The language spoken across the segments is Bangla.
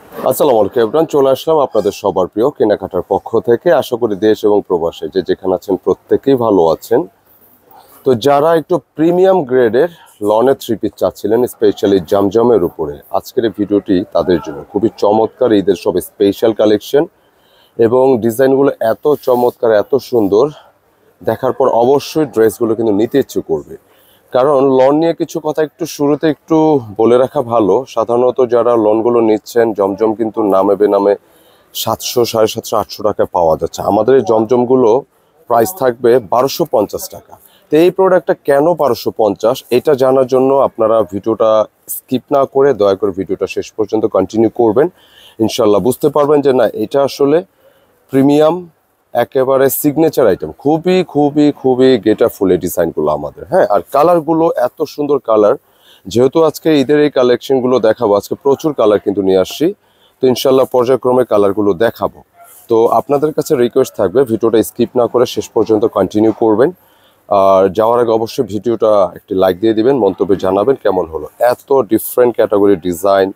আসসালামু আলাইকুম এভরিওয়ান, চলে আসলাম আপনাদের সবার প্রিয় কেনাকাটার পক্ষ থেকে। আশা করি দেশ এবং প্রবাসে যে যেখানে আছেন প্রত্যেকেই ভালো আছেন। তো যারা একটু প্রিমিয়াম গ্রেডের লনের থ্রি পিস চাচ্ছিলেন স্পেশালি জমজমের উপরে, আজকের এই ভিডিওটি তাদের জন্য। খুবই চমৎকার ঈদের সব স্পেশাল কালেকশন এবং ডিজাইনগুলো এত চমৎকার, এত সুন্দর, দেখার পর অবশ্যই ড্রেসগুলো কিন্তু নিতে ইচ্ছে করবে। কারণ লন নিয়ে কিছু কথা একটু শুরুতে একটু বলে রাখা ভালো। সাধারণত যারা লনগুলো নিচ্ছেন, জমজম কিন্তু নামে বেনামে 700, 750, 800 টাকায় পাওয়া যাচ্ছে। আমাদের এই জমজমগুলো প্রাইস থাকবে 1250 টাকা। তো এই প্রোডাক্টটা কেন 1250, এটা জানার জন্য আপনারা ভিডিওটা স্কিপ না করে দয়া করে ভিডিওটা শেষ পর্যন্ত কন্টিনিউ করবেন। ইনশাল্লাহ বুঝতে পারবেন যে না, এটা আসলে প্রিমিয়াম একেবারে সিগনেচার আইটেম। খুবই খুবই খুবই গেটাফুল এই ডিজাইনগুলো আমাদের। হ্যাঁ, আর কালারগুলো এত সুন্দর কালার। যেহেতু আজকে ঈদের এই কালেকশনগুলো দেখাবো, আজকে প্রচুর কালার কিন্তু নিয়ে আসছি। তো ইনশাল্লাহ পর্যায়ক্রমে কালারগুলো দেখাবো। তো আপনাদের কাছে রিকোয়েস্ট থাকবে ভিডিওটা স্কিপ না করে শেষ পর্যন্ত কন্টিনিউ করবেন। আর যাওয়ার আগে অবশ্যই ভিডিওটা একটি লাইক দিয়ে দিবেন, মন্তব্যে জানাবেন কেমন হলো। এত ডিফারেন্ট ক্যাটাগরির ডিজাইন,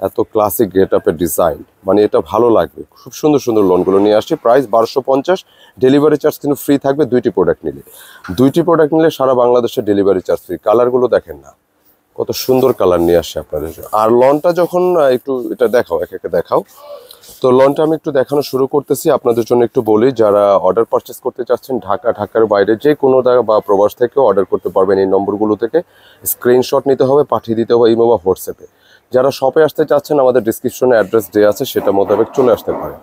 এত ক্লাসিক গেট আপের ডিজাইন, মানে এটা ভালো লাগবে। খুব সুন্দর সুন্দর লোনগুলো নিয়ে আসছি। প্রাইস 1250, ডেলিভারি চার্জ কিন্তু ফ্রি থাকবে দুইটি প্রোডাক্ট নিলে সারা বাংলাদেশে ডেলিভারি চার্জ ফ্রি। কালারগুলো দেখেন না, কত সুন্দর কালার নিয়ে আসছে আপনাদের জন্য। আর লনটা যখন একটু এটা দেখাও, একে দেখাও। তো লনটা আমি একটু দেখানো শুরু করতেছি। আপনাদের জন্য একটু বলি, যারা অর্ডার পারচেস করতে চাচ্ছেন ঢাকার বাইরে যে কোনো জায়গা বা প্রবাস থেকে অর্ডার করতে পারবেন। এই নম্বরগুলো থেকে স্ক্রিনশট নিতে হবে, পাঠিয়ে দিতে হবে ইমো বা হোয়াটসঅ্যাপে। যারা শপে আসতে চাচ্ছেন, আমাদের ডিসক্রিপশনে অ্যাড্রেস দেওয়া আছে, সেটা মোতাবেক চলে আসতে পারেন।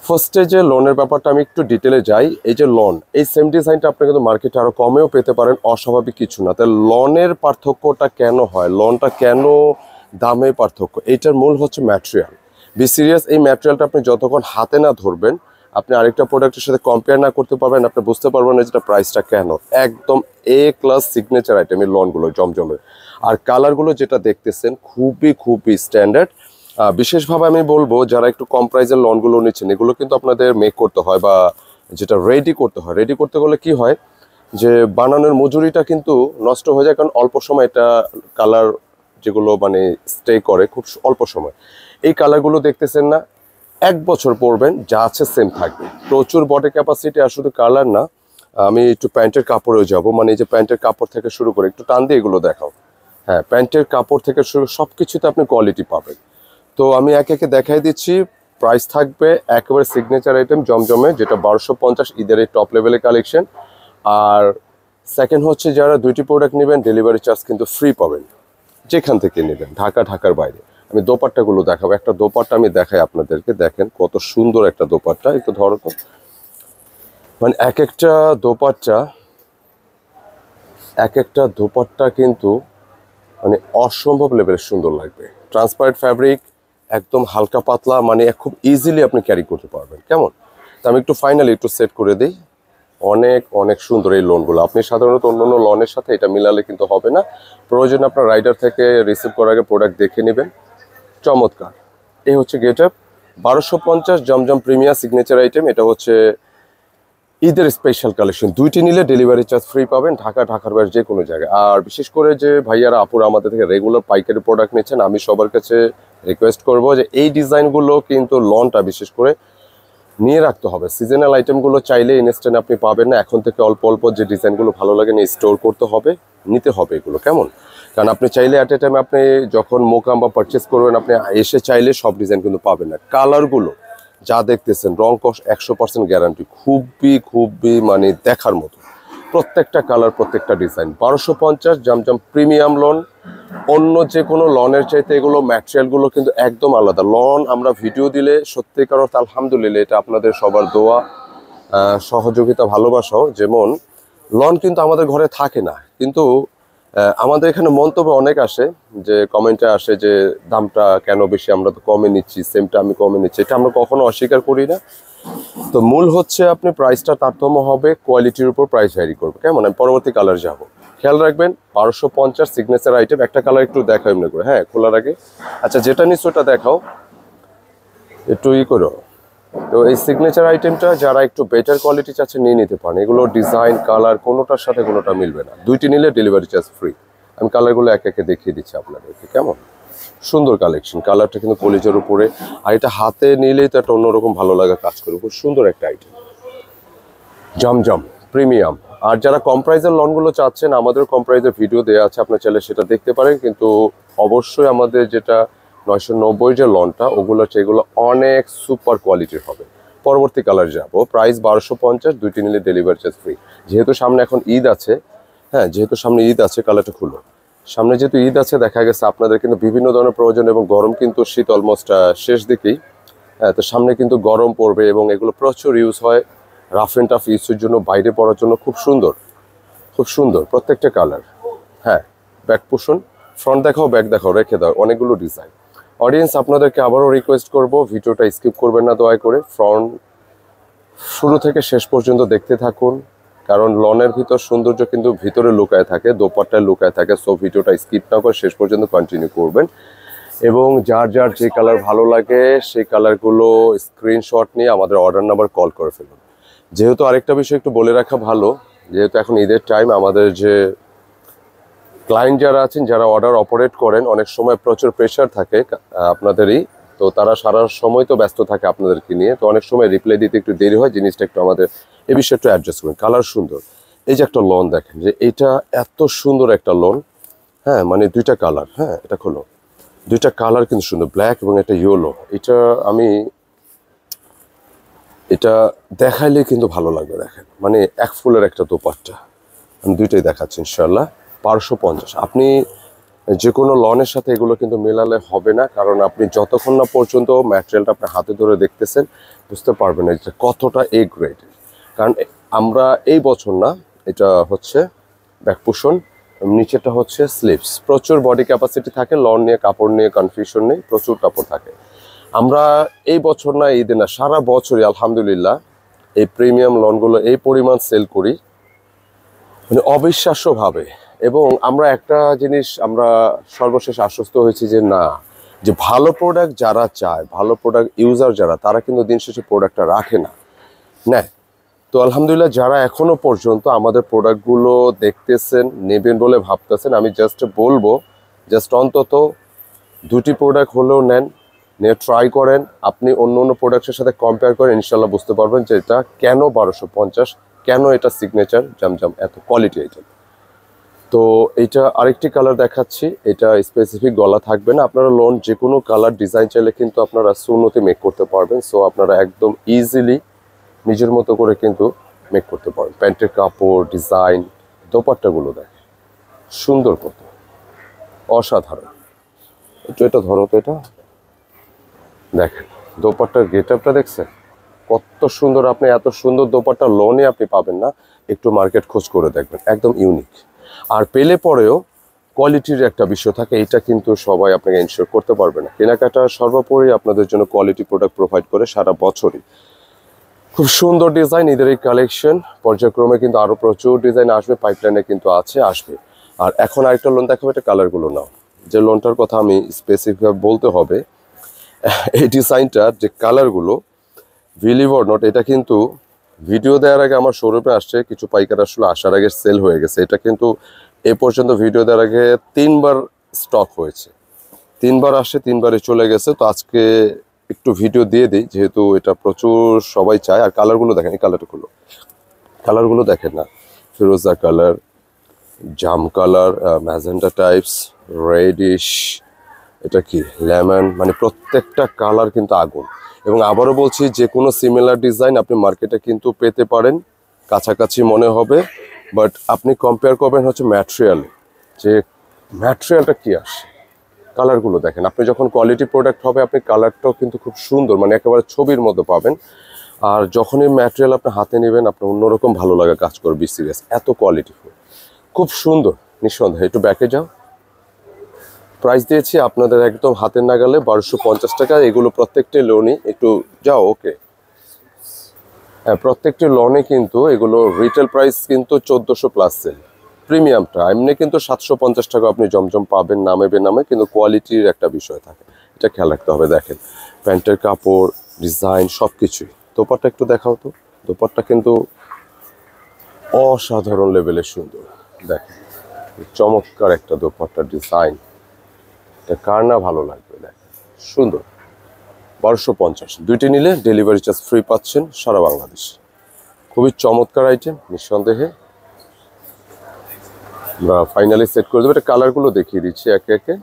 ফার্স্টে যে লোনের ব্যাপারটা আমি একটু ডিটেলে যাই। এই যে লোন, এই সেম ডিজাইনটা আপনি কিন্তু মার্কেটে আরও কমেও পেতে পারেন, অস্বাভাবিক কিছু না। তাই লোনের পার্থক্যটা কেন হয়, লোনটা কেন দামে পার্থক্য, এইটার মূল হচ্ছে ম্যাটেরিয়াল। বি সিরিয়াস, এই ম্যাটেরিয়ালটা আপনি যতক্ষণ হাতে না ধরবেন, আপনি আরেকটা প্রোডাক্টের সাথে কম্পেয়ার না করতে পারবেন, আপনি বুঝতে পারবেন না যেটা প্রাইসটা কেন। একদম এ ক্লাস সিগনেচার আইটেম এই লোনগুলো জমজমের। আর কালারগুলো যেটা দেখতেছেন খুবই খুবই স্ট্যান্ডার্ড। বিশেষভাবে আমি বলবো, যারা একটু কম প্রাইসের লোনগুলো নিচ্ছেন, এগুলো কিন্তু আপনাদের মেক করতে হয় বা যেটা রেডি করতে হয়। রেডি করতে গেলে কি হয় যে বানানোর মজুরিটা কিন্তু নষ্ট হয়ে যায়, কারণ অল্প সময় এটা কালার যেগুলো মানে স্টে করে খুব অল্প সময়। এই কালারগুলো দেখতেছেন না, 1 বছর পরবেন যা আছে সেম থাকবে। প্রচুর বডি ক্যাপাসিটি। আর শুধু কালার না, আমি একটু প্যান্টের কাপড়েও যাব। মানে এই যে প্যান্টের কাপড় থেকে শুরু করে একটু টান দিয়ে এগুলো দেখাও। হ্যাঁ, প্যান্টের কাপড় থেকে শুরু সব কিছুতে আপনি কোয়ালিটি পাবেন। তো আমি একে একে দেখাই দিচ্ছি। প্রাইস থাকবে একেবারে সিগনেচার আইটেম জমজমে, যেটা 1250, ঈদের এই টপ লেভেলের কালেকশন। আর সেকেন্ড হচ্ছে, যারা দুইটি প্রোডাক্ট নেবেন ডেলিভারি চার্জ কিন্তু ফ্রি পাবেন যেখান থেকে নেবেন, ঢাকার বাইরে। আমি দোপাট্টাগুলো দেখাবো। একটা দোপাট্টা আমি দেখাই আপনাদেরকে, দেখেন কত সুন্দর একটা দোপাট্টা। একটু ধরো তো, মানে এক একটা দোপাট্টা কিন্তু মানে অসম্ভব লেভেলের সুন্দর লাগবে। ট্রান্সপারেন্ট ফ্যাব্রিক, একদম হালকা পাতলা, মানে খুব ইজিলি আপনি ক্যারি করতে পারবেন। কেমন? তো আমি একটু ফাইনালি একটু সেট করে দিই। অনেক অনেক সুন্দর এই লোনগুলো। আপনি সাধারণত অন্য লোনের সাথে এটা মিলালে কিন্তু হবে না। প্রয়োজন আপনার রাইডার থেকে রিসিভ করার আগে প্রোডাক্ট দেখে নেবেন। চমৎকার। এই হচ্ছে গেট আপ। 1250 জমজম প্রিমিয়ার সিগনেচার আইটেম। এটা হচ্ছে ঈদের স্পেশাল কালেকশন। দুইটি নিলে ডেলিভারি চার্জ ফ্রি পাবেন ঢাকার বাইরে যে কোনো জায়গায়। আর বিশেষ করে যে ভাইয়ারা আপুরা আমাদের থেকে রেগুলার পাইকারি প্রোডাক্ট নিচ্ছেন, আমি সবার কাছে রিকোয়েস্ট করব যে এই ডিজাইনগুলো কিন্তু লনটা বিশেষ করে নিয়ে রাখতে হবে। সিজনাল আইটেমগুলো চাইলে ইনস্ট্যান্ট আপনি পাবেন না। এখন থেকে অল্প অল্প যে ডিজাইনগুলো ভালো লাগে নিয়ে স্টোর করতে হবে, নিতে হবে এগুলো। কেমন? কারণ আপনি চাইলে অ্যাট এ টাইমে আপনি যখন মোকাম বা পারচেস করবেন, আপনি এসে চাইলে সব ডিজাইন কিন্তু পাবেন না। কালারগুলো যা দেখতেছেন, রং কস 100% গ্যারান্টি। খুবই খুবই মানে দেখার মতো প্রত্যেকটা কালার, প্রত্যেকটা ডিজাইন। 1250 জমজম প্রিমিয়াম লোন। অন্য যে কোনো লনের চাইতে এগুলো ম্যাটেরিয়ালগুলো কিন্তু একদম আলাদা। লন আমরা ভিডিও দিলে সত্যিকার অর্থে আলহামদুলিল্লাহ, এটা আপনাদের সবার দোয়া, সহযোগিতা, ভালোবাসাও। যেমন লন কিন্তু আমাদের ঘরে থাকে না, কিন্তু আমাদের এখানে মন্তব্য অনেক আসে, যে কমেন্টে আসে যে দামটা কেন বেশি, আমরা তো কমে নিচ্ছি, সেমটা আমি কমে নিচ্ছি। এটা আমরা কখনো অস্বীকার করি না। তো মূল হচ্ছে আপনি প্রাইসটা তারতম্য হবে, কোয়ালিটির উপর প্রাইস ভ্যারি করবে। কেমন? আমি পরবর্তী কালার যাব। খেয়াল রাখবেন 1250 সিগনেচার আইটেম। একটা কালার একটু দেখাও এমনি করে, হ্যাঁ, খোলার আগে। আচ্ছা, যেটা নিচ্ছ ওটা দেখাও, একটু করো। তো এই সিগনেচার আইটেমটা যারা একটু বেটার কোয়ালিটি চাচ্ছে নিয়ে নিতে পারেন। এগুলো ডিজাইন, কালার কোনোটার সাথে কোনোটা মিলবে না। দুইটি নিলে ডেলিভারি চার্জ ফ্রি। আমি কালারগুলো একে একে দেখিয়ে দিচ্ছি আপনাদেরকে। কেমন? সুন্দর কালেকশন, কালারটা কিন্তু কলিজার উপরে, আর এটা হাতে নিলেই তো একটা অন্যরকম ভালো লাগা কাজ করে। খুব সুন্দর একটা আইটেম, জমজম প্রিমিয়াম। আর যারা কম প্রাইজের লনগুলো চাচ্ছেন, আমাদের কম প্রাইজের ভিডিও দেওয়া আছে, আপনার চাইলে সেটা দেখতে পারেন। কিন্তু অবশ্যই আমাদের যেটা 990 যে লনটা, ওগুলো সেগুলো অনেক সুপার কোয়ালিটির হবে। পরবর্তী কালার যাব, প্রাইস 1250, দুইটি নিলে ডেলিভারি চার্জ ফ্রি। যেহেতু সামনে এখন ঈদ আছে, হ্যাঁ যেহেতু সামনে ঈদ আছে, কালারটা খুলো। সামনে যেহেতু ঈদ আছে, দেখা গেছে আপনাদের কিন্তু বিভিন্ন ধরনের প্রয়োজন, এবং গরম কিন্তু শীত অলমোস্ট শেষ দিকেই। হ্যাঁ, তো সামনে কিন্তু গরম পড়বে এবং এগুলো প্রচুর ইউজ হয় রাফ অ্যান্ড টাফ ইউজের জন্য, বাইরে পড়ার জন্য। খুব সুন্দর, খুব সুন্দর প্রত্যেকটা কালার। হ্যাঁ, ব্যাক পোষণ, ফ্রন্ট দেখাও, ব্যাক দেখাও, রেখে দাও, অনেকগুলো ডিজাইন। অডিয়েন্স আপনাদেরকে আবারও রিকোয়েস্ট করব, ভিডিওটা স্কিপ করবেন না দয়া করে, ফ্রন্ট শুরু থেকে শেষ পর্যন্ত দেখতে থাকুন। কারণ লনের ভিতর সৌন্দর্য কিন্তু ভিতরে লুকায় থাকে, দোপাট্টায় লুকায় থাকে। সো ভিডিওটা স্কিপ না করে শেষ পর্যন্ত কন্টিনিউ করবেন, এবং যার যার যে কালার ভালো লাগে সেই কালারগুলো স্ক্রিনশট নিয়ে আমাদের অর্ডার নাম্বার কল করে ফেলুন। যেহেতু আরেকটা বিষয় একটু বলে রাখা ভালো, যেহেতু এখন ঈদের টাইম, আমাদের যে ক্লায়েন্ট যারা আছেন, যারা অর্ডার অপারেট করেন, অনেক সময় প্রচুর প্রেশার থাকে আপনাদেরই, তো তারা সারা সময় তো ব্যস্ত থাকে আপনাদেরকে নিয়ে, তো অনেক সময় রিপ্লাই দিতে একটু দেরি হয়। জিনিসটা একটু আমাদের এই বিষয়ে একটু অ্যাডজাস্ট করুন। কালার সুন্দর, এই যে একটা লোন দেখেন, যে এটা এত সুন্দর একটা লোন। হ্যাঁ, মানে দুইটা কালার, হ্যাঁ এটা খোলো, দুইটা কালার কিন্তু সুন্দর, ব্ল্যাক এবং একটা ইয়েলো। এটা দেখাইলে কিন্তু ভালো লাগবে। দেখেন, মানে এক ফুলের একটা দোপাট্টা, আমি দুইটাই দেখাচ্ছি ইনশাল্লাহ। 1250। আপনি যে কোনো লনের সাথে এগুলো কিন্তু মেলালে হবে না, কারণ আপনি যতক্ষণ না পর্যন্ত ম্যাটেরিয়ালটা আপনার হাতে ধরে দেখতেছেন, বুঝতে পারবেন না এটা কতটা এ গ্রেডের। কারণ আমরা এই বছর না, এটা হচ্ছে ব্যাক পোষণ, নিচেটা হচ্ছে স্লিভস। প্রচুর বডি ক্যাপাসিটি থাকে, লন নিয়ে কাপড় নিয়ে কনফিউশন নেই, প্রচুর কাপড় থাকে। আমরা এই বছর না, এই দিন না, সারা বছরই আলহামদুলিল্লাহ এই প্রিমিয়াম লনগুলো এই পরিমাণ সেল করি, মানে অবিশ্বাস্যভাবে। এবং আমরা একটা জিনিস আমরা সর্বশেষ আশ্বস্ত হয়েছি যে না, যে ভালো প্রোডাক্ট যারা চায়, ভালো প্রোডাক্ট ইউজার যারা, তারা কিন্তু দিন শেষে প্রোডাক্টটা রাখে না, নেয়। তো আলহামদুলিল্লাহ যারা এখনো পর্যন্ত আমাদের প্রোডাক্টগুলো দেখতেছেন, নেবেন বলে ভাবতেছেন, আমি জাস্ট বলবো, জাস্ট অন্তত দুটি প্রোডাক্ট হলেও নেন, নিয়ে ট্রাই করেন। আপনি অন্য অন্য প্রোডাক্টের সাথে কম্পেয়ার করেন, ইনশাল্লাহ বুঝতে পারবেন যে এটা কেন 1250, কেন এটা সিগনেচার জমজম এত কোয়ালিটি আইটেম। তো এইটা আরেকটি কালার দেখাচ্ছি, এটা স্পেসিফিক গলা থাকবে না, আপনারা লোন যে কোনো কালার ডিজাইন চাইলে কিন্তু আপনারা সুন্নতি মেক করতে পারবেন। সো আপনারা একদম ইজিলি নিজের মতো করে কিন্তু মেক করতে পারবেন। প্যান্টের কাপড়, ডিজাইন, দোপাট্টাগুলো দেখেন সুন্দর, কত অসাধারণ। একটু এটা ধরো তো, এটা দেখেন দোপাট্টার গেট আপটা দেখছেন কত সুন্দর। আপনি এত সুন্দর দোপাট্টা লোনে আপনি পাবেন না, একটু মার্কেট খোঁজ করে দেখবেন, একদম ইউনিক। আর পেলে পরেও কোয়ালিটির একটা বিষয় থাকে, এটা কিন্তু সবাই আপনাকে ইনশিওর করতে পারবে না। কেনাকাটা সর্বোপরি আপনাদের জন্য কোয়ালিটি প্রোডাক্ট প্রোভাইড করে সারা বছরই। খুব সুন্দর ডিজাইন, ঈদের এই কালেকশন পর্যায়ক্রমে কিন্তু আরও প্রচুর ডিজাইন আসবে, পাইপলাইনে কিন্তু আসবে। আর এখন আরেকটা লোন দেখাবো, এটা কালারগুলো নাও। যে লোনটার কথা আমি স্পেসিফিকভাবে বলতে হবে, এই ডিজাইনটার যে কালারগুলো, বিলিভ অর নট, এটা কিন্তু ভিডিও দেওয়ার আগে আমার শোরুমে আসছে, কিছু পাইকার আসলে আসার আগে সেল হয়ে গেছে। এটা কিন্তু এ পর্যন্ত ভিডিও দেওয়ার আগে 3বার স্টক হয়েছে, 3বার আসে, 3বারই চলে গেছে। তো আজকে একটু ভিডিও দিয়ে দিই, যেহেতু এটা প্রচুর সবাই চায়। আর কালারগুলো দেখেন, এই কালারগুলো দেখেন না, ফিরোজা কালার, জাম কালার, ম্যাজেন্টা টাইপস, রেডিশ, এটা কি লেমন, মানে প্রত্যেকটা কালার কিন্তু আগুন। এবং আবারও বলছি, যে কোনো সিমিলার ডিজাইন আপনি মার্কেটে কিন্তু পেতে পারেন, কাছাকাছি মনে হবে, বাট আপনি কম্পেয়ার করবেন হচ্ছে ম্যাটেরিয়ালে, যে ম্যাটেরিয়ালটা কি আসে। কালারগুলো দেখেন, আপনি যখন কোয়ালিটি প্রোডাক্ট হবে, আপনি কালারটাও কিন্তু খুব সুন্দর, মানে একেবারে ছবির মতো পাবেন। আর যখনই ম্যাটেরিয়াল আপনি হাতে নেবেন, আপনার অন্যরকম ভালো লাগা কাজ করবে, সিরিয়াস এত কোয়ালিটিফুল, খুব সুন্দর নিঃসন্দেহে। একটু ব্যাকে যাও, প্রাইস দিয়েছি আপনাদের একদম হাতের নাগালে 1250 টাকা। এগুলো প্রত্যেকটি লোনই, একটু যাও, ওকে, হ্যাঁ প্রত্যেকটি লোনে কিন্তু এগুলো রিটেল প্রাইস কিন্তু 1400 প্লাস সেল। প্রিমিয়ামটা এমনি কিন্তু 750 টাকা আপনি জমজম পাবেন নামে বেনামে, কিন্তু কোয়ালিটির একটা বিষয় থাকে, এটা খেয়াল রাখতে হবে। দেখেন প্যান্টের কাপড়, ডিজাইন সব কিছুই। দোপাট্টা একটু দেখাও তো, দোপাট্টা কিন্তু অসাধারণ লেভেলের সুন্দর। দেখেন চমৎকার একটা দোপাট্টার ডিজাইন, এটা কার না ভালো লাগবে, দেখেন সুন্দর। 1250, দুইটি নিলে ডেলিভারি চার্জ ফ্রি পাচ্ছেন সারা বাংলাদেশ। খুবই চমৎকার আইটেম, নিঃসন্দেহে আমরা ফাইনালি সেট করে দেবো। এটা কালারগুলো দেখিয়ে দিচ্ছি একে একে,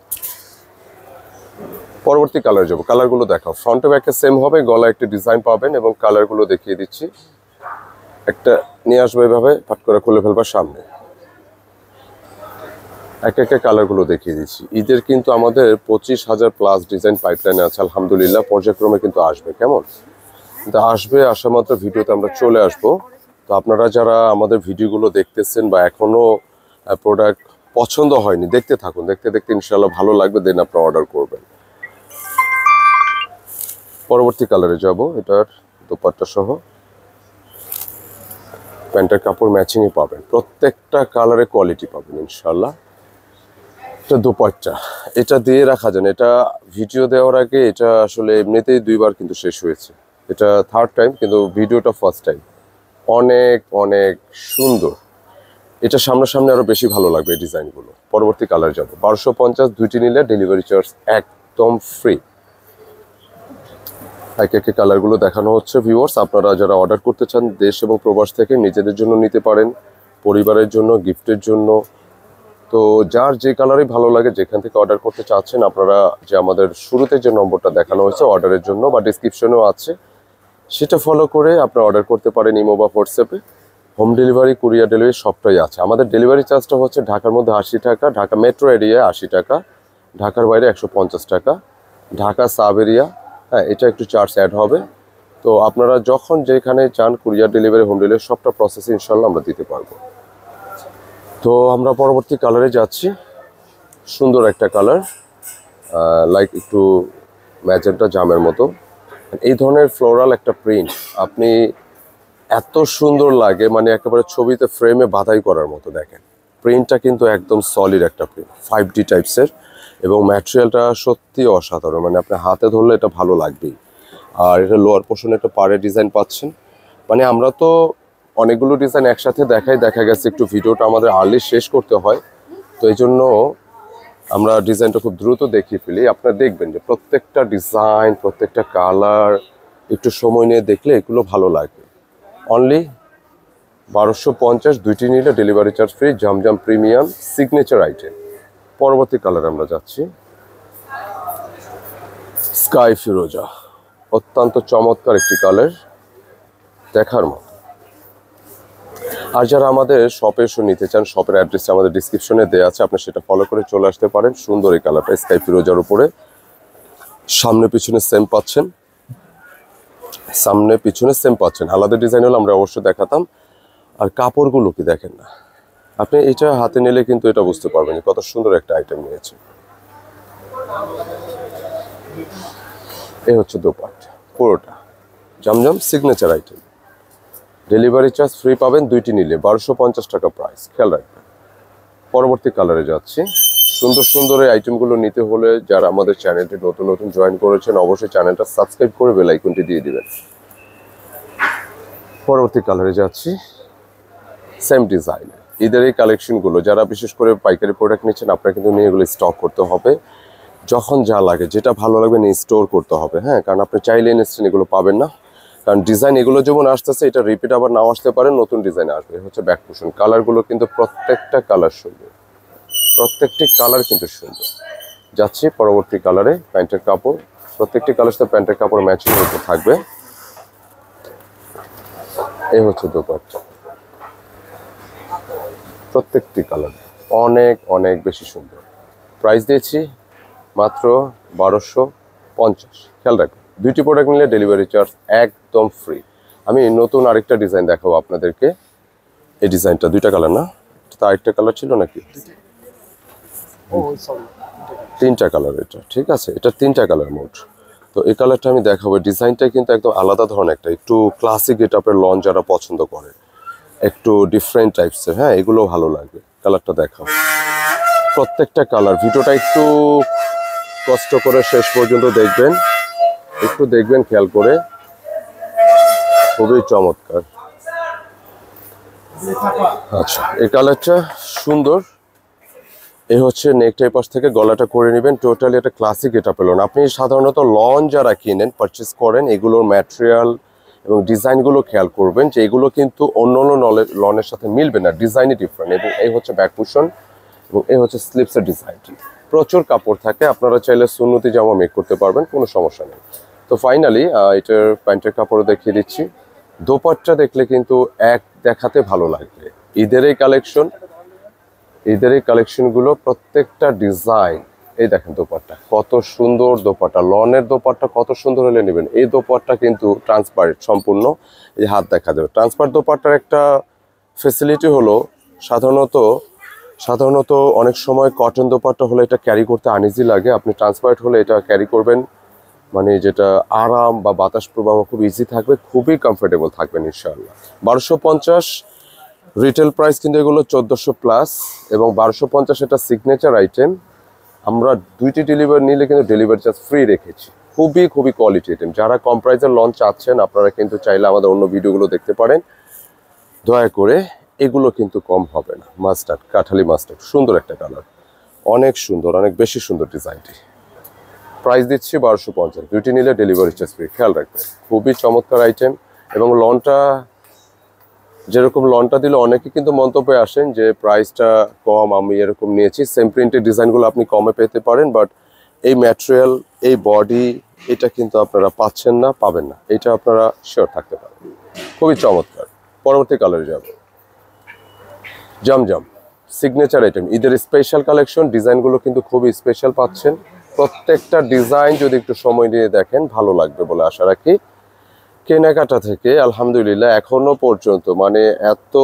পরবর্তী কালার যাবো। কালারগুলো দেখাও, ফ্রন্টে ব্যাকে সেম হবে, গলা একটি ডিজাইন পাবেন এবং কালারগুলো দেখিয়ে দিচ্ছি। একটা নিয়ে আসবো এভাবে, পাট করে খুলে ফেলবার সামনে, একে একে কালারগুলো দেখিয়ে দিচ্ছি। ঈদের কিন্তু আমাদের 25,000 প্লাস ডিজাইন পাইপলাইনে আছে আলহামদুলিল্লাহ, পর্যায়ক্রমে কিন্তু আসবে। কেমন কিন্তু আসবে, আসা মাত্র ভিডিওতে আমরা চলে আসবো। তো আপনারা যারা আমাদের ভিডিওগুলো দেখতেছেন বা এখনো প্রোডাক্ট পছন্দ হয়নি, দেখতে থাকুন, দেখতে দেখতে ইনশাল্লাহ ভালো লাগবে, দেন আপনারা অর্ডার করবেন। পরবর্তী কালারে যাব, এটার দোপাট্টা সহ প্যান্টের কাপড় ম্যাচিংয়ে পাবেন, প্রত্যেকটা কালারে কোয়ালিটি পাবেন ইনশাল্লাহ। এটা দোপাট্টা, এটা দিয়ে রাখা যান। এটা ভিডিও দেওয়ার আগে এটা আসলে এমনিতেই 2বার কিন্তু শেষ হয়েছে, এটা 3rd টাইম, কিন্তু ভিডিওটা ফার্স্ট টাইম। অনেক অনেক সুন্দর, এটা সামনাসামনি আরো বেশি ভালো লাগবে এই ডিজাইনগুলো। পরবর্তী কালার যাবো, 1250, দুইটি নিলে ডেলিভারি চার্জ একদম ফ্রি। একে একে কালারগুলো দেখানো হচ্ছে ভিউয়ার্স। আপনারা যারা অর্ডার করতে চান দেশ এবং প্রবাস থেকে, নিজেদের জন্য নিতে পারেন, পরিবারের জন্য, গিফটের জন্য। তো যার যে কালারই ভালো লাগে, যেখান থেকে অর্ডার করতে চাচ্ছেন, আপনারা যে আমাদের শুরুতে যে নম্বরটা দেখানো হয়েছে অর্ডারের জন্য বা ডিসক্রিপশনেও আছে, সেটা ফলো করে আপনারা অর্ডার করতে পারেন ইমো বা হোয়াটসঅ্যাপে। হোম ডেলিভারি, কুরিয়ার ডেলিভারি সবটাই আছে। আমাদের ডেলিভারি চার্জটা হচ্ছে ঢাকার মধ্যে 80 টাকা, ঢাকা মেট্রো এরিয়ায় 80 টাকা, ঢাকার বাইরে 150 টাকা, ঢাকা সাব এরিয়া, হ্যাঁ এটা একটু চার্জ অ্যাড হবে। তো আপনারা যখন যেখানে চান কুরিয়ার ডেলিভারি, হোম ডেলিভারি সবটা প্রসেস ইনশাল্লাহ আমরা দিতে পারবো। তো আমরা পরবর্তী কালারে যাচ্ছি, সুন্দর একটা কালার, লাইক একটু ম্যাজেন্টা জামের মতো। এই ধরনের ফ্লোরাল একটা প্রিন্ট আপনি এত সুন্দর লাগে, মানে একেবারে ছবিতে ফ্রেমে বাধাই করার মতো। দেখেন প্রিন্টটা কিন্তু একদম সলিড একটা প্রিন্ট, 5D টাইপসের, এবং ম্যাটেরিয়ালটা সত্যি অসাধারণ, মানে আপনি হাতে ধরলে এটা ভালো লাগবেই। আর এটা লোয়ার পোর্শনে একটা পাড়ের ডিজাইন পাচ্ছেন। মানে আমরা তো অনেকগুলো ডিজাইন একসাথে দেখাই, দেখা গেছে একটু ভিডিওটা আমাদের আর্লি শেষ করতে হয়, তো এই জন্য আমরা ডিজাইনটা খুব দ্রুত দেখিয়ে ফেলি। আপনারা দেখবেন যে প্রত্যেকটা ডিজাইন, প্রত্যেকটা কালার একটু সময় নিয়ে দেখলে এগুলো ভালো লাগবে। অনলি 1250, দুইটি নিলে delivery charge free, Zamzam premium signature item. পরবর্তী কালার আমরা যাচ্ছি, স্কাই ফিরোজা, অত্যন্ত চমৎকার একটি কালার, দেখার মতো। আর যারা আমাদের শপে এসে নিতে চান, শপের অ্যাড্রেসটা আমাদের ডিসক্রিপশনে দেওয়া আছে, আপনি সেটা ফলো করে চলে আসতে পারেন। সুন্দর এই কালারটা স্কাই ফিরোজার উপরে, সামনে পিছনে সেম পাচ্ছেন, সামনে পিছনে সেম পাচ্ছেন। আলাদা ডিজাইন হলে আমরা অবশ্যই দেখাতাম। আর কাপড়গুলো কি দেখেন না, আপনি এটা হাতে নিলে কিন্তু এটা বুঝতে পারবেন কত সুন্দর একটা আইটেম নিয়েছে। এই হচ্ছে দোপাট্টা, পুরোটা Zamzam signature item. Delivery charge free পাবেন দুইটি নিলে, 1250 টাকা প্রাইস, খেয়াল রাখবেন। পরবর্তী কালারে যাচ্ছি। সুন্দর সুন্দর এই আইটেমগুলো নিতে হলে যারা আমাদের চ্যানেলটি নতুন নতুন জয়েন করেছেন, অবশ্যই চ্যানেলটা সাবস্ক্রাইব করে বেল আইকনটি দিয়ে দিবেন। পরবর্তী কালারে যাচ্ছি, সেম ডিজাইন। ঈদের এই কালেকশনগুলো যারা বিশেষ করে পাইকারি প্রোডাক্ট নিচ্ছেন, আপনারা কিন্তু নিয়ে এগুলো স্টক করতে হবে। যখন যা লাগে, যেটা ভালো লাগবে নিয়ে স্টোর করতে হবে, হ্যাঁ, কারণ আপনি চাইলে ইনস্ট্যান্ট এগুলো পাবেন না। কারণ ডিজাইন এগুলো যেমন আসতেছে, এটা রিপিট আবার নাও আসতে পারে, নতুন ডিজাইন আসবে। হচ্ছে ব্যাক পোর্শন, কালারগুলো কিন্তু প্রত্যেকটা কালার সুন্দর, প্রত্যেকটি কালার কিন্তু সুন্দর। যাচ্ছি পরবর্তী কালারে, প্যান্টের কাপড়, প্রত্যেকটি কালার সাথে প্যান্টের কাপড় ম্যাচিং হতে থাকবে। এই হচ্ছে দোপাট্টা, প্রত্যেকটি কালার অনেক অনেক বেশি সুন্দর। প্রাইস দিয়েছি মাত্র 1250। খেয়াল রাখবেন, দুইটি প্রোডাক্ট নিলে ডেলিভারি চার্জ একদম ফ্রি। আমি নতুন আরেকটা ডিজাইন দেখাবো আপনাদেরকে। এই ডিজাইনটা দুইটা কালার না, এটা আরেকটা কালার ছিল নাকি? তিনটা কালার এটা, ঠিক আছে, এটা তিনটা কালার মোট। তো এই কালারটা আমি দেখাবো। ডিজাইনটা কিন্তু একদম আলাদা ধরনের একটা, একটু ক্লাসিক গেটআপের লন যারা পছন্দ করে, একটু ডিফারেন্ট টাইপসের, হ্যাঁ এগুলো ভালো লাগবে। কালারটা দেখাও, প্রত্যেকটা কালার। ভিডিওটা একটু কষ্ট করে শেষ পর্যন্ত দেখবেন, একটু দেখবেন খেয়াল করে, খুবই চমৎকার। আচ্ছা, এই কালারটা সুন্দর, এই হচ্ছে নেকটাই পাশ থেকে গলাটা করে নেবেন। টোটালি একটা ক্লাসিক এটা পেলেন। আপনি সাধারণত লন যারা কিনেন পারচেস করেন এগুলোর ম্যাটেরিয়াল এবং ডিজাইনগুলো খেয়াল করবেন যে এগুলো কিন্তু অন্য অন্য লনের সাথে মিলবে না, ডিজাইনই ডিফারেন্ট। এবং এই হচ্ছে ব্যাক কুশন এবং এই হচ্ছে স্লিপসের ডিজাইন। প্রচুর কাপড় থাকে, আপনারা চাইলে সুন্নতি জামা মেক করতে পারবেন, কোনো সমস্যা নেই। তো ফাইনালি এটার প্যান্টের কাপড় দেখিয়ে দিচ্ছি। দোপাট্টা দেখলে কিন্তু এক দেখাতে ভালো লাগবে। ঈদের এই কালেকশনগুলো প্রত্যেকটা ডিজাইন, এই দেখেন দোপাট্টা কত সুন্দর, দোপাট্টা লনের দোপাট্টা কত সুন্দর হলে নেবেন। এই দোপাট্টা কিন্তু ট্রান্সপারেন্ট সম্পূর্ণ, এই হাত দেখা যাবে। ট্রান্সপারেন্ট দোপাট্টার একটা ফেসিলিটি হলো সাধারণত অনেক সময় কটন দোপাট্টা হলে এটা ক্যারি করতে আনইজি লাগে। আপনি ট্রান্সপারেন্ট হলে এটা ক্যারি করবেন, মানে যেটা আরাম বা বাতাস প্রবাহ খুব ইজি থাকবে, খুবই কমফোর্টেবল থাকবেন ইনশাআল্লাহ। 1250 রিটেল প্রাইস, কিন্তু এগুলো 1400 প্লাস এবং 1250 এটা সিগনেচার আইটেম। আমরা 2টি ডেলিভারি নিলে কিন্তু ডেলিভারি চার্জ ফ্রি রেখেছি। খুবই কোয়ালিটি আইটেম। যারা কম প্রাইসের লঞ্চ চাচ্ছেন আপনারা কিন্তু চাইলে আমাদের অন্য ভিডিওগুলো দেখতে পারেন। দয়া করে, এগুলো কিন্তু কম হবে না। মাস্টার্ড, কাঠালি মাস্টার্ড, সুন্দর একটা কালার, অনেক সুন্দর, অনেক বেশি সুন্দর ডিজাইনটি। প্রাইস দিচ্ছি 1250, 2টি নিলে ডেলিভারি চার্জ ফ্রি, খেয়াল রাখবেন। খুবই চমৎকার আইটেম। এবং যেরকম লনটা দিলে অনেকে কিন্তু মন্তব্যে আসেন যে প্রাইসটা কম, আমি এরকম নিয়েছি। সেম প্রিন্টের ডিজাইনগুলো আপনি কমে পেতে পারেন, বাট এই ম্যাটেরিয়াল, এই বডি, এটা কিন্তু আপনারা পাবেন না, এটা আপনারা শিওর থাকতে পারেন। খুবই চমৎকার। পরবর্তী কালারে যাব, জমজম সিগনেচার আইটেম, ঈদের স্পেশাল কালেকশন। ডিজাইনগুলো কিন্তু খুবই স্পেশাল পাচ্ছেন। প্রত্যেকটা ডিজাইন যদি একটু সময় নিয়ে দেখেন ভালো লাগবে বলে আশা রাখি। কেনাকাটা থেকে আলহামদুলিল্লাহ এখনো পর্যন্ত মানে এত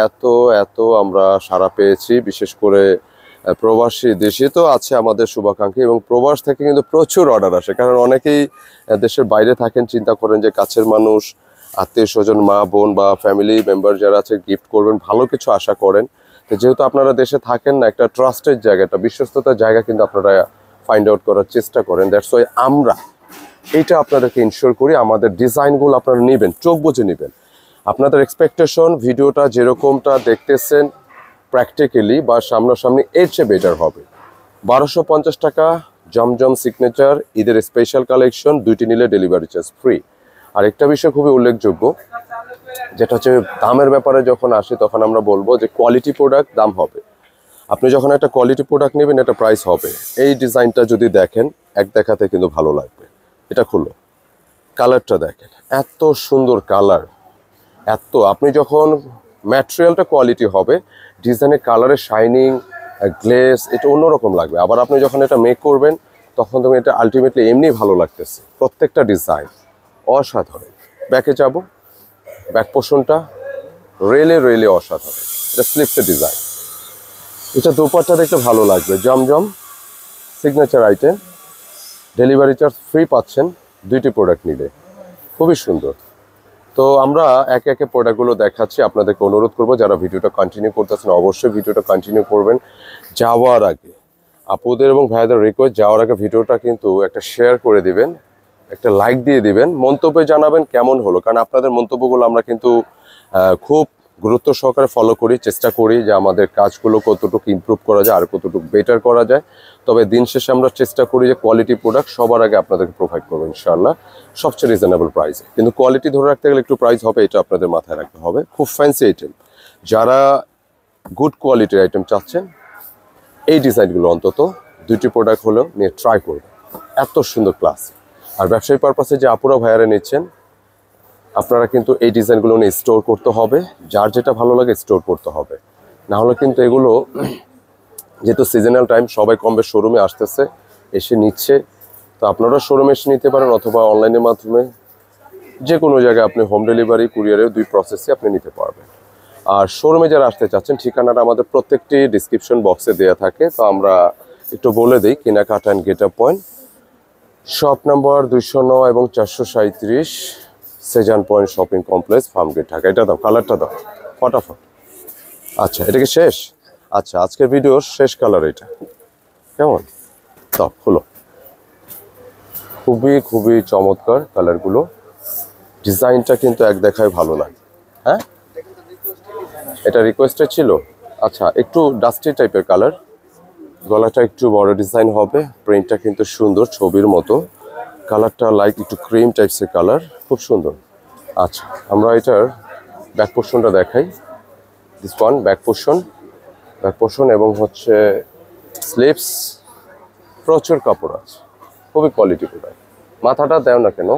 এত এত আমরা সাড়া পেয়েছি। বিশেষ করে প্রবাসী, দেশে তো আছে আমাদের শুভাকাঙ্ক্ষী, এবং প্রবাস থেকে কিন্তু প্রচুর অর্ডার আসে। কারণ অনেকেই দেশের বাইরে থাকেন, চিন্তা করেন যে কাছের মানুষ, আত্মীয় স্বজন, মা বোন বা ফ্যামিলি মেম্বার যারা আছে গিফট করবেন, ভালো কিছু আশা করেন। তো যেহেতু আপনারা দেশে থাকেন না, একটা ট্রাস্টের জায়গা, একটা বিশ্বস্ততার জায়গা কিন্তু আপনারা ফাইন্ড আউট করার চেষ্টা করেন। দ্যাটস ওয়াই আমরা এইটা আপনাদেরকে ইনশিওর করি। আমাদের ডিজাইনগুলো আপনারা নেবেন, চোখ বুঝে নেবেন। আপনাদের এক্সপেকটেশন ভিডিওটা যেরকমটা দেখতেছেন প্র্যাকটিক্যালি বা সামনাসামনি এর চেয়ে বেটার হবে। 1250 টাকা জমজম সিগনেচার ঈদের স্পেশাল কালেকশন, 2টি নিলে ডেলিভারি চার্জ ফ্রি। আর একটা বিষয় খুবই উল্লেখযোগ্য, যেটা হচ্ছে দামের ব্যাপারে যখন আসে তখন আমরা বলবো যে কোয়ালিটি প্রোডাক্ট দাম হবে। আপনি যখন একটা কোয়ালিটি প্রোডাক্ট নেবেন একটা প্রাইস হবে। এই ডিজাইনটা যদি দেখেন এক দেখাতে কিন্তু ভালো লাগবে। এটা খুলো, কালারটা দেখেন, এত সুন্দর কালার। আপনি যখন ম্যাটেরিয়ালটা কোয়ালিটি হবে, ডিজাইনের কালারের শাইনিং, গ্লেস, এটা অন্যরকম লাগবে। আবার আপনি যখন এটা মেক করবেন তখন তখন এটা আলটিমেটলি এমনি ভালো লাগতেছে। প্রত্যেকটা ডিজাইন অসাধারণ। ব্যাকে যাব, ব্যাক পোর্শনটা রেলে অসাধারণ। এটা স্লিপসের ডিজাইন, এটা দোপাট্টা দেখতে ভালো লাগবে। জমজম signature item, delivery charge free পাচ্ছেন 2টি প্রোডাক্ট নিলে। খুবই সুন্দর। তো আমরা একে একে প্রোডাক্টগুলো দেখাচ্ছি। আপনাদেরকে অনুরোধ করবো যারা ভিডিওটা কন্টিনিউ করতেছেন অবশ্যই ভিডিওটা কন্টিনিউ করবেন। যাওয়ার আগে আপুদের এবং ভাইদের রিকোয়েস্ট, যাওয়ার আগে ভিডিওটা কিন্তু একটা শেয়ার করে দিবেন, একটা লাইক দিয়ে দিবেন, মন্তব্যে জানাবেন কেমন হলো। কারণ আপনাদের মন্তব্যগুলো আমরা কিন্তু খুব গুরুত্ব সহকারে ফলো করি, চেষ্টা করি যে আমাদের কাজগুলো কতটুকু ইমপ্রুভ করা যায় আর কতটুকু বেটার করা যায়। তবে দিন শেষে আমরা চেষ্টা করি যে কোয়ালিটি প্রোডাক্ট সবার আগে আপনাদেরকে প্রোভাইড করবো ইনশাআল্লাহ, সবচেয়ে রিজনেবল প্রাইসে। কিন্তু কোয়ালিটি ধরে রাখতে গেলে একটু প্রাইস হবে, এটা আপনাদের মাথায় রাখতে হবে। খুব ফ্যান্সি আইটেম, যারা গুড কোয়ালিটির আইটেম চাচ্ছেন এই ডিজাইনগুলো অন্তত 2টি প্রোডাক্ট হলেও নিয়ে ট্রাই করবেন। এত সুন্দর ক্লাস। আর ব্যবসায়ী পারপাসে যে আপুরা ভাইয়ারা নিচ্ছেন, আপনারা কিন্তু এই ডিজাইনগুলো নিয়ে স্টোর করতে হবে। যার যেটা ভালো লাগে স্টোর করতে হবে, না হলে কিন্তু এগুলো, যেহেতু সিজনাল টাইম, সবাই কম বেশ শোরুমে আসতেছে, এসে নিচ্ছে। তো আপনারা শোরুমে এসে নিতে পারেন অথবা অনলাইনের মাধ্যমে, যে কোনো জায়গায় আপনি হোম ডেলিভারি, কুরিয়ারের 2 প্রসেসই আপনি নিতে পারবেন। আর শোরুমে যারা আসতে চাচ্ছেন, ঠিকানাটা আমাদের প্রত্যেকটি ডিসক্রিপশন বক্সে দেওয়া থাকে। তো আমরা একটু বলে দিই, কেনাকাটা and get up point, shop number 209 এবং 437, Shezan point shopping complex, Farmgate, Dhaka. এটা দাও, কালারটা দাও ফটাফট। আচ্ছা, এটা কি শেষ? আচ্ছা, আজকের ভিডিওর শেষ কালার এটা, কেমন? দাও, হলো। খুবই চমৎকার কালারগুলো। ডিজাইনটা কিন্তু এক দেখায় ভালো লাগে। হ্যাঁ, এটা রিকোয়েস্টেড ছিল। আচ্ছা, একটু ডাস্টি টাইপের কালার, গলাটা একটু বড় ডিজাইন হবে, প্রিন্টটা কিন্তু সুন্দর ছবির মতো, কালারটা লাইক একটু ক্রিম টাইপসের কালার, খুব সুন্দর। আচ্ছা, আমরা এটার ব্যাক পোর্শনটা দেখাই। দিস ওয়ান ব্যাক পোর্শন এবং হচ্ছে স্লিভস, প্রচুর কাপড় আছে, খুবই কোয়ালিটিফুল। মাথাটা দেও না কেন।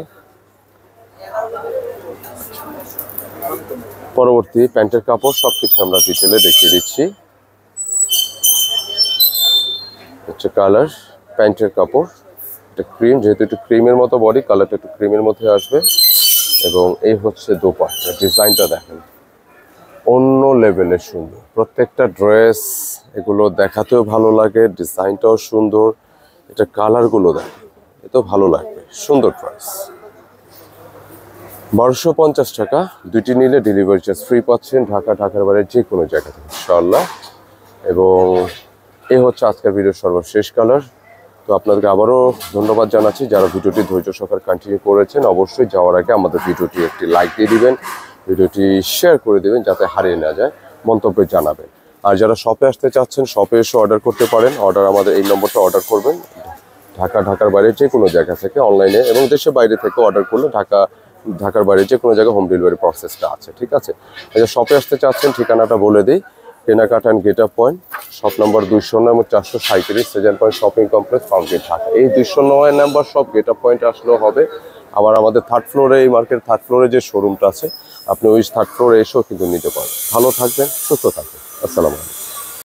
পরবর্তী প্যান্টের কাপড় সবকিছু আমরা ডিটেলে দেখিয়ে দিচ্ছি। হচ্ছে কালার, প্যান্টের কাপড়, এটা ক্রিম, যেহেতু একটু ক্রিমের মতো বডি, কালারটা একটু ক্রিমের মধ্যে আসবে। এবং এই হচ্ছে দোপাট্টা, ডিজাইনটা দেখেন অন্য লেভেলের সুন্দর। প্রত্যেকটা ড্রেস এগুলো দেখাতেও ভালো লাগে, ডিজাইনটাও সুন্দর, এটা কালারগুলো দেখেন, এতো ভালো লাগবে। সুন্দর প্রাইস 1250 টাকা। দুইটি নিলে ডেলিভারি চার্জ ফ্রি পাচ্ছেন ঢাকার বাইরে যে কোনো জায়গা থেকে ইনশাআল্লাহ। এবং এই হচ্ছে আজকের ভিডিওর সর্বশেষ কালার। তো আপনাদেরকে আবারও ধন্যবাদ জানাচ্ছি যারা ভিডিওটি ধৈর্য সহকারে কন্টিনিউ করেছেন। অবশ্যই যাওয়ার আগে আমাদের ভিডিওটি একটি লাইক দিয়ে দিবেন, ভিডিওটি শেয়ার করে দিবেন যাতে হারিয়ে না যায়, মন্তব্যে জানাবেন। আর যারা শপে আসতে চাচ্ছেন শপে এসে অর্ডার করতে পারেন। অর্ডার আমাদের এই নম্বরটা অর্ডার করবেন, ঢাকার বাইরে যে কোনো জায়গা থেকে অনলাইনে এবং দেশের বাইরে থেকে অর্ডার করলে ঢাকার বাইরে যে কোনো জায়গায় হোম ডেলিভারি প্রসেসটা আছে, ঠিক আছে। এই শপে আসতে চাচ্ছেন ঠিকানাটা বলে দিই, কেনাকাটা and get up point, shop number 209 এবং 437 Shezan point shopping complex, Farmgate, Dhaka. এই 209 নাম্বার শপ গেট আপ পয়েন্টে আসলেও হবে। আবার আমাদের থার্ড ফ্লোরে, এই মার্কেট থার্ড ফ্লোরে যে শোরুমটা আছে, আপনি ওই থার্ড ফ্লোরে এসেও কিন্তু নিতে পারেন। ভালো থাকবেন, সুস্থ থাকবেন, আসসালামু আলাইকুম।